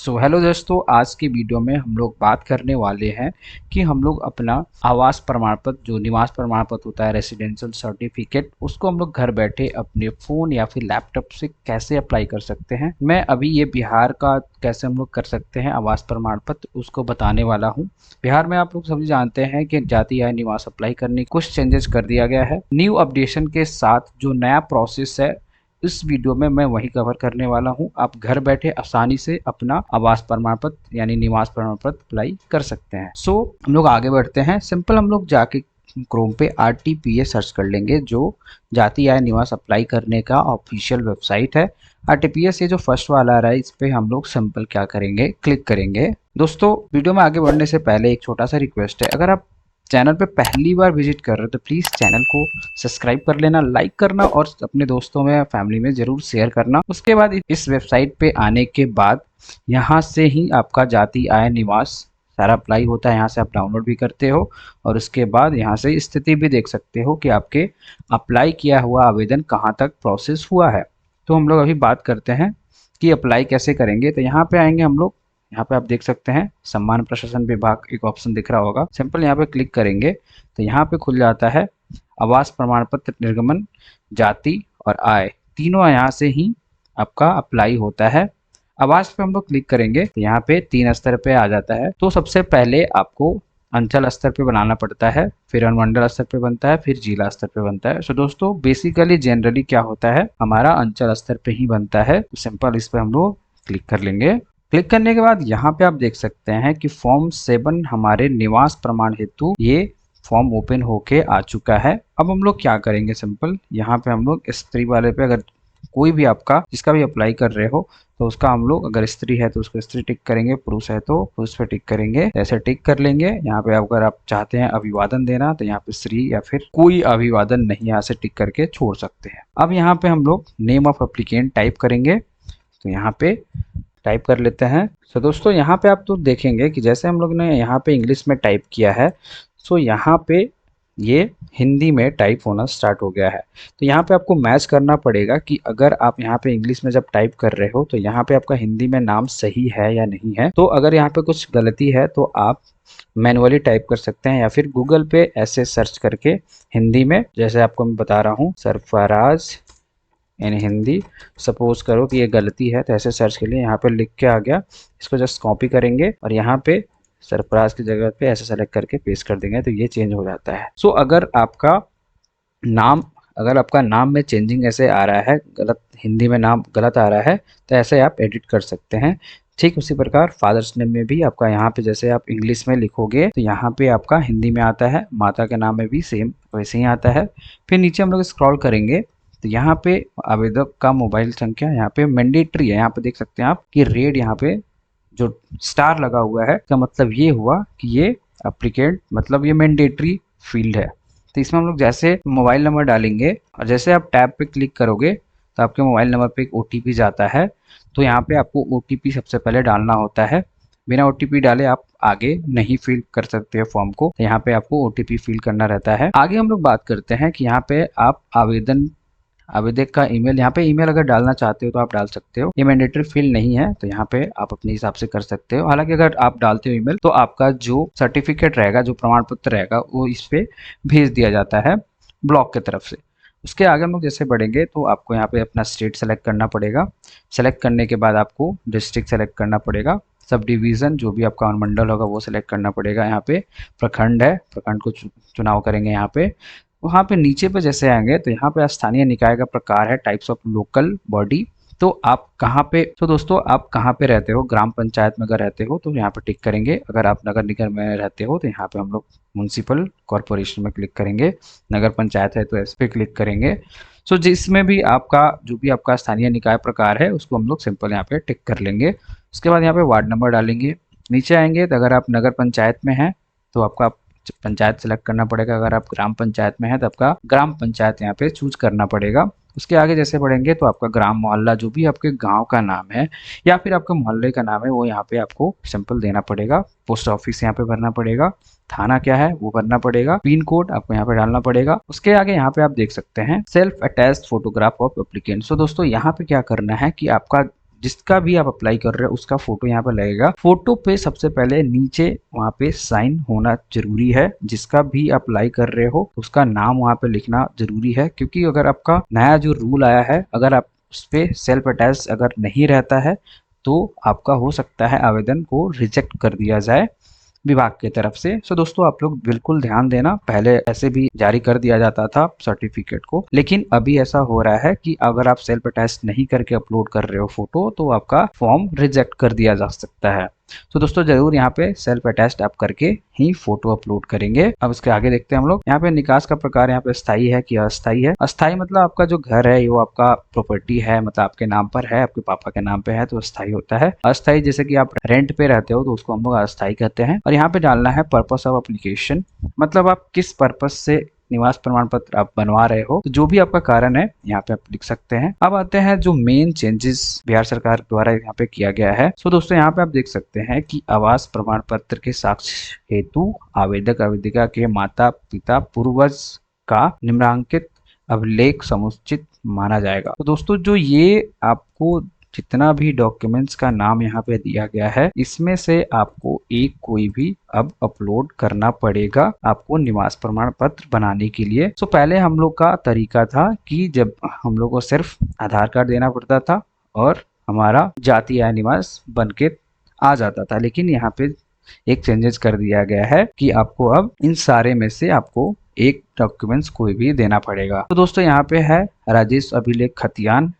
Hello दोस्तों, आज की वीडियो में हम लोग बात करने वाले हैं कि हम लोग अपना आवास प्रमाण पत्र जो निवास प्रमाण पत्र होता है रेसिडेंशियल सर्टिफिकेट, उसको हम लोग घर बैठे अपने फ़ोन या फिर लैपटॉप से कैसे अप्लाई कर सकते हैं। मैं अभी ये बिहार का कैसे हम लोग कर सकते हैं आवास प्रमाण पत्र उसको बताने वाला हूँ। बिहार में आप लोग सभी जानते हैं कि जाति आय निवास अप्लाई करने कुछ चेंजेस कर दिया गया है। न्यू अपडेशन के साथ जो नया प्रोसेस है इस वीडियो में मैं वही कवर करने वाला हूं। आप घर बैठे आसानी से अपना आवास प्रमाण पत्र यानी निवास प्रमाण पत्र अप्लाई कर सकते हैं। हम लोग आगे बढ़ते हैं। सिंपल हम लोग जाके क्रोम पे RTPA सर्च कर लेंगे, जो जाति आय निवास अप्लाई करने का ऑफिशियल वेबसाइट है। RTPA से जो फर्स्ट वाला आ रहा है इस पे हम लोग सिंपल क्या करेंगे, क्लिक करेंगे। दोस्तों, वीडियो में आगे बढ़ने से पहले एक छोटा सा रिक्वेस्ट है, अगर आप चैनल पे पहली बार विजिट कर रहे हो तो प्लीज़ चैनल को सब्सक्राइब कर लेना, लाइक करना और अपने दोस्तों में फैमिली में ज़रूर शेयर करना। उसके बाद इस वेबसाइट पे आने के बाद यहाँ से ही आपका जाति आय निवास सारा अप्लाई होता है। यहाँ से आप डाउनलोड भी करते हो और उसके बाद यहाँ से स्थिति भी देख सकते हो कि आपके अप्लाई किया हुआ आवेदन कहाँ तक प्रोसेस हुआ है। तो हम लोग अभी बात करते हैं कि अप्लाई कैसे करेंगे। तो यहाँ पे आएंगे हम लोग, यहाँ पे आप देख सकते हैं सम्मान प्रशासन विभाग एक ऑप्शन दिख रहा होगा। सिंपल यहाँ पे क्लिक करेंगे तो यहाँ पे खुल जाता है आवास प्रमाण पत्र निर्गमन, जाति और आय, तीनों यहाँ से ही आपका अप्लाई होता है। आवास पे हम लोग क्लिक करेंगे तो यहाँ पे 3 स्तर पे आ जाता है। तो सबसे पहले आपको अंचल स्तर पे बनाना पड़ता है, फिर अनुमंडल स्तर पे बनता है, फिर जिला स्तर पे बनता है। दोस्तों बेसिकली जनरली क्या होता है, हमारा अंचल स्तर पे ही बनता है। तो सिंपल इस पे हम लोग क्लिक कर लेंगे। क्लिक करने के बाद यहाँ पे आप देख सकते हैं कि फॉर्म 7 हमारे निवास प्रमाण हेतु ये फॉर्म ओपन होके आ चुका है। अब हम लोग क्या करेंगे, सिंपल यहाँ पे हम लोग स्त्री वाले पे, अगर कोई भी आपका जिसका भी अप्लाई कर रहे हो तो उसका हम लोग, अगर स्त्री है तो उसको स्त्री टिक करेंगे, पुरुष है तो पुरुष पे टिक करेंगे, ऐसे टिक कर लेंगे। यहाँ पे अगर आप चाहते हैं अभिवादन देना तो यहाँ पे श्री या फिर कोई अभिवादन नहीं, यहाँ से टिक करके छोड़ सकते हैं। अब यहाँ पे हम लोग नेम ऑफ एप्लीकेंट टाइप करेंगे, तो यहाँ पे टाइप कर लेते हैं। दोस्तों यहाँ पे आप तो देखेंगे कि जैसे हम लोग ने यहाँ पे इंग्लिश में टाइप किया है, यहाँ पे ये हिंदी में टाइप होना स्टार्ट हो गया है। तो यहाँ पे आपको मैच करना पड़ेगा कि अगर आप यहाँ पे इंग्लिश में जब टाइप कर रहे हो तो यहाँ पे आपका हिंदी में नाम सही है या नहीं है। तो अगर यहाँ पे कुछ गलती है तो आप मैनुअली टाइप कर सकते हैं या फिर गूगल पे ऐसे सर्च करके हिंदी में, जैसे आपको मैं बता रहा हूँ सरफराज इन हिंदी, सपोज करो कि ये गलती है तो ऐसे सर्च के लिए यहाँ पे लिख के आ गया, इसको जस्ट कॉपी करेंगे और यहाँ पे सरफराज की जगह पे ऐसे सेलेक्ट करके पेस्ट कर देंगे तो ये चेंज हो जाता है। अगर आपका नाम में चेंजिंग ऐसे आ रहा है, गलत हिंदी में नाम गलत आ रहा है, तो ऐसे आप एडिट कर सकते हैं। ठीक उसी प्रकार फादर्स नेम में भी आपका यहाँ पे जैसे आप इंग्लिश में लिखोगे तो यहाँ पे आपका हिंदी में आता है, माता के नाम में भी सेम वैसे ही आता है। फिर नीचे हम लोग स्क्रॉल करेंगे तो यहाँ पे आवेदक का मोबाइल संख्या यहाँ पे मैंडेटरी है। यहाँ पे देख सकते हैं आप कि रेड यहाँ पे जो स्टार लगा हुआ है, इसका मतलब ये हुआ कि ये एप्लीकेंट मतलब ये मैंडेटरी फील्ड है। तो इसमें हम लोग जैसे मोबाइल नंबर डालेंगे और जैसे आप टैब पे क्लिक करोगे तो आपके मोबाइल नंबर पे एक OTP जाता है। तो यहाँ पे आपको OTP सबसे पहले डालना होता है। बिना OTP डाले आप आगे नहीं फिल कर सकते फॉर्म को, तो यहाँ पे आपको OTP फिल करना रहता है। आगे हम लोग बात करते हैं कि यहाँ पे आप आवेदक का ईमेल, यहाँ पे ईमेल अगर डालना चाहते हो तो आप डाल सकते हो, ये मैंडेटरी फील्ड नहीं है तो यहाँ पे आप अपने हिसाब से कर सकते हो। हालांकि अगर आप डालते हो ईमेल तो आपका जो सर्टिफिकेट रहेगा, जो प्रमाण पत्र रहेगा, वो इस पे भेज दिया जाता है ब्लॉक की तरफ से। उसके आगे हम लोग जैसे बढ़ेंगे तो आपको यहाँ पे अपना स्टेट सेलेक्ट करना पड़ेगा। सेलेक्ट करने के बाद आपको डिस्ट्रिक्ट सेलेक्ट करना पड़ेगा, सब डिवीज़न जो भी आपका अनुमंडल होगा वो सेलेक्ट करना पड़ेगा। यहाँ पे प्रखंड है, प्रखंड को चुनाव करेंगे यहाँ पे। वहाँ पे नीचे पे जैसे आएंगे तो यहाँ पे स्थानीय निकाय का प्रकार है, टाइप्स ऑफ लोकल बॉडी। तो आप कहाँ पे, तो दोस्तों आप कहाँ पे रहते हो, ग्राम पंचायत में अगर रहते हो तो यहाँ पे टिक करेंगे। अगर आप नगर निगम में रहते हो तो यहाँ पे हम लोग म्यूनसिपल कॉरपोरेशन में क्लिक करेंगे। नगर पंचायत है तो इस पे क्लिक करेंगे। जिसमें भी आपका जो भी आपका स्थानीय निकाय प्रकार है उसको हम लोग सिंपल यहाँ पे टिक कर लेंगे। उसके बाद यहाँ पे वार्ड नंबर डालेंगे। नीचे आएंगे तो अगर आप नगर पंचायत में हैं तो आपका पंचायत सेलेक्ट करना पड़ेगा, अगर आप ग्राम पंचायत में है तो आपका ग्राम पंचायत यहाँ पे चूज करना पड़ेगा। उसके आगे जैसे बढ़ेंगे तो आपका ग्राम मोहल्ला जो भी आपके गांव का नाम है या फिर आपके मोहल्ले का नाम है वो यहाँ पे आपको सिंपल देना पड़ेगा। पोस्ट ऑफिस यहाँ पे भरना पड़ेगा, थाना क्या है वो भरना पड़ेगा, पिन कोड आपको यहाँ पे डालना पड़ेगा। उसके आगे यहाँ पे आप देख सकते हैं self attached photograph of applicant. दोस्तों यहाँ पे क्या करना है कि आपका जिसका भी आप अप्लाई कर रहे हो उसका फोटो यहाँ पे लगेगा। फोटो पे सबसे पहले नीचे वहाँ पे साइन होना जरूरी है। जिसका भी अप्लाई कर रहे हो उसका नाम वहाँ पे लिखना जरूरी है, क्योंकि अगर आपका नया जो रूल आया है, अगर आप उस पे सेल्फ अटैच अगर नहीं रहता है तो आपका हो सकता है आवेदन को रिजेक्ट कर दिया जाए विभाग की तरफ से। सो दोस्तों आप लोग बिल्कुल ध्यान देना, पहले ऐसे भी जारी कर दिया जाता था सर्टिफिकेट को, लेकिन अभी ऐसा हो रहा है कि अगर आप सेल्फ अटैच नहीं करके अपलोड कर रहे हो फोटो तो आपका फॉर्म रिजेक्ट कर दिया जा सकता है। तो दोस्तों जरूर यहाँ पे सेल्फ अटैच्ड आप करके ही फोटो अपलोड करेंगे। अब इसके आगे देखते हैं हम लोग। यहाँ पे निकास का प्रकार यहाँ पे स्थायी है कि अस्थायी है। अस्थायी मतलब आपका जो घर है वो आपका प्रॉपर्टी है, मतलब आपके नाम पर है, आपके पापा के नाम पे है तो अस्थायी होता है। अस्थायी जैसे कि आप रेंट पे रहते हो तो उसको हम लोग अस्थायी कहते हैं। और यहाँ पे डालना है पर्पस ऑफ एप्लीकेशन, मतलब आप किस पर्पस से निवास प्रमाण पत्र आप बनवा रहे हो, तो जो भी आपका कारण है यहाँ पे आप लिख सकते हैं। अब आते हैं जो मेन चेंजेस बिहार सरकार द्वारा यहाँ पे किया गया है। सो दोस्तों यहाँ पे आप देख सकते हैं कि आवास प्रमाण पत्र के साक्ष्य हेतु आवेदक आवेदिका के माता पिता पूर्वज का निम्नांकित अभिलेख समुचित माना जाएगा। तो दोस्तों जो ये आपको जितना भी डॉक्यूमेंट्स का नाम यहाँ पे दिया गया है, इसमें से आपको एक कोई भी अब अपलोड करना पड़ेगा आपको निवास प्रमाण पत्र बनाने के लिए। तो पहले हम लोग का तरीका था कि जब हम लोग को सिर्फ आधार कार्ड देना पड़ता था और हमारा जाति या निवास बन के आ जाता था, लेकिन यहाँ पे एक चेंजेस कर दिया गया है कि आपको अब इन सारे में से आपको एक डॉक्यूमेंट्स कोई भी देना पड़ेगा। तो दोस्तों यहाँ पे है राजेश अभिलेख खतियान,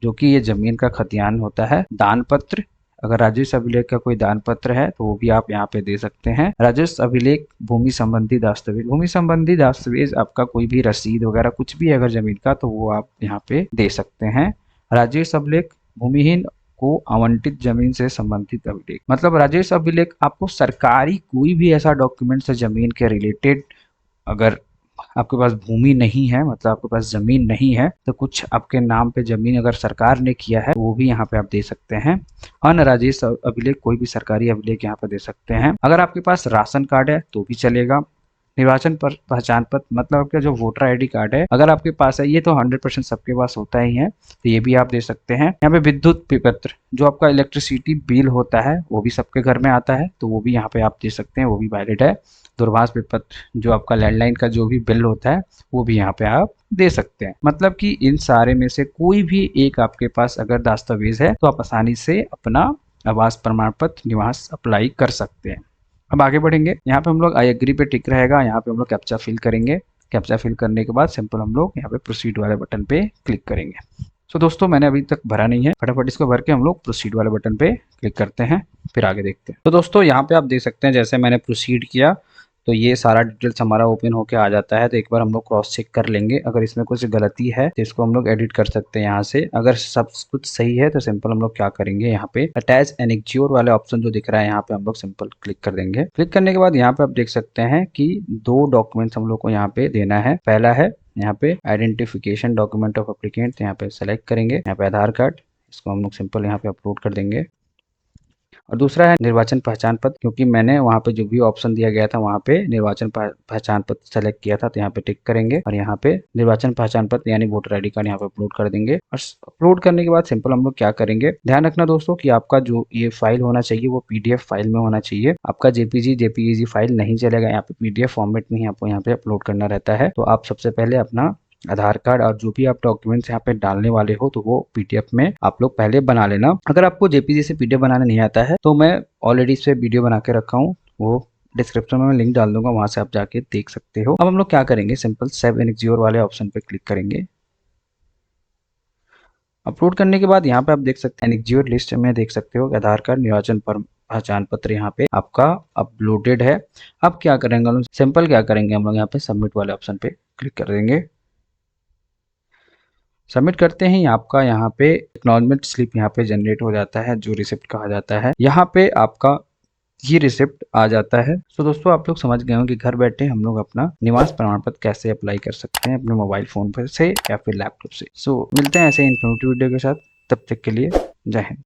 जो कि ये जमीन का खतियान होता है। दान पत्र, अगर राजेश अभिलेख का कोई दान पत्र है तो वो भी आप यहाँ पे दे सकते हैं। राजेश अभिलेख भूमि संबंधी दस्तावेज, भूमि संबंधी दस्तावेज आपका कोई भी रसीद वगैरह कुछ भी है अगर जमीन का तो वो आप यहाँ पे दे सकते हैं। राजेश अभिलेख भूमिहीन को आवंटित जमीन से संबंधित अभिलेख, मतलब राजेश अभिलेख आपको सरकारी कोई भी ऐसा डॉक्यूमेंट है जमीन के रिलेटेड, अगर आपके पास भूमि नहीं है मतलब आपके पास जमीन नहीं है तो कुछ आपके नाम पे जमीन अगर सरकार ने किया है वो भी यहाँ पे आप दे सकते हैं। अन्य राजेश अभिलेख कोई भी सरकारी अभिलेख यहाँ पे दे सकते हैं। अगर आपके पास राशन कार्ड है तो भी चलेगा। निर्वाचन पर पहचान पत्र, मतलब आपका जो वोटर आईडी कार्ड है अगर आपके पास है, ये तो 100% सबके पास होता ही है तो ये भी आप दे सकते हैं। यहाँ पे विद्युत पत्र, जो आपका इलेक्ट्रिसिटी बिल होता है वो भी सबके घर में आता है तो वो भी यहाँ पे आप दे सकते हैं, वो भी वैलिड है। दूरभाष पत्र, जो आपका लैंडलाइन का जो भी बिल होता है वो भी यहाँ पे आप दे सकते हैं। मतलब कि इन सारे में से कोई भी एक आपके पास अगर दस्तावेज है तो आप आसानी से अपना आवास प्रमाण पत्र निवास अप्लाई कर सकते हैं। अब आगे बढ़ेंगे। यहाँ पे हम लोग आई एग्री पे टिक रहेगा, यहाँ पे हम लोग कैप्चा फिल करेंगे। कैप्चा फिल करने के बाद सिंपल हम लोग यहाँ पे प्रोसीड वाले बटन पे क्लिक करेंगे। तो दोस्तों मैंने अभी तक भरा नहीं है, फटाफट इसको भर के हम लोग प्रोसीड वाले बटन पे क्लिक करते हैं, फिर आगे देखते हैं। तो दोस्तों यहाँ पे आप देख सकते हैं जैसे मैंने प्रोसीड किया तो ये सारा डिटेल्स हमारा ओपन होके आ जाता है। तो एक बार हम लोग क्रॉस चेक कर लेंगे, अगर इसमें कुछ गलती है तो इसको हम लोग एडिट कर सकते हैं यहाँ से। अगर सब कुछ सही है तो सिंपल हम लोग क्या करेंगे, यहाँ पे अटैच एनेक्स्योर वाले ऑप्शन जो दिख रहा है यहाँ पे हम लोग सिंपल क्लिक कर देंगे। क्लिक करने के बाद यहाँ पे आप देख सकते हैं कि 2 डॉक्यूमेंट्स हम लोग को यहाँ पे देना है। पहला है यहाँ पे आइडेंटिफिकेशन डॉक्यूमेंट ऑफ एप्लीकेंट, यहाँ पे सेलेक्ट करेंगे, यहाँ पे आधार कार्ड, इसको हम लोग सिंपल यहाँ पे अपलोड कर देंगे। और दूसरा है निर्वाचन पहचान पत्र, क्योंकि मैंने वहाँ पे जो भी ऑप्शन दिया गया था वहाँ पे निर्वाचन पहचान पत्र सेलेक्ट किया था तो यहाँ पे टिक करेंगे और यहाँ पे निर्वाचन पहचान पत्र यानी वोटर आईडी कार्ड यहाँ पे अपलोड कर देंगे। और अपलोड करने के बाद सिंपल हम लोग क्या करेंगे, ध्यान रखना दोस्तों कि आपका जो ये फाइल होना चाहिए वो पीडीएफ फाइल में होना चाहिए। आपका जेपीजी फाइल नहीं चलेगा, यहाँ पे पीडीएफ फॉर्मेट में ही आपको यहाँ पे अपलोड करना रहता है। तो आप सबसे पहले अपना आधार कार्ड और जो भी आप डॉक्यूमेंट्स यहाँ पे डालने वाले हो तो वो पीडीएफ में आप लोग पहले बना लेना। अगर आपको जेपीजी से पीडीएफ बनाना नहीं आता है तो मैं ऑलरेडी इस पे वीडियो बना के रखा हूँ, वो डिस्क्रिप्शन में मैं लिंक डाल दूंगा, वहां से आप जाके देख सकते हो। अब हम लोग क्या करेंगे, सिंपल सेव एनेक्स्योर वाले ऑप्शन पे क्लिक करेंगे। अपलोड करने के बाद यहाँ पे आप देख सकते हैं एनेक्स्योर लिस्ट में देख सकते हो आधार कार्ड निर्वाचन पहचान पत्र यहाँ पे आपका अपलोडेड है। अब क्या करेंगे हम लोग, सिंपल क्या करेंगे हम लोग यहाँ पे सबमिट वाले ऑप्शन पे क्लिक कर देंगे। सबमिट करते ही आपका यहाँ पे एक्नॉलेजमेंट स्लिप यहाँ पे जनरेट हो जाता है, जो रिसिप्ट कहा जाता है। यहाँ पे आपका ये रिसिप्ट आ जाता है। तो दोस्तों आप लोग समझ गए हो कि घर बैठे हम लोग अपना निवास प्रमाण पत्र कैसे अप्लाई कर सकते हैं अपने मोबाइल फोन पर से या फिर लैपटॉप से। मिलते हैं ऐसे इन्फॉर्मेटिव वीडियो के साथ, तब तक के लिए जय हिंद।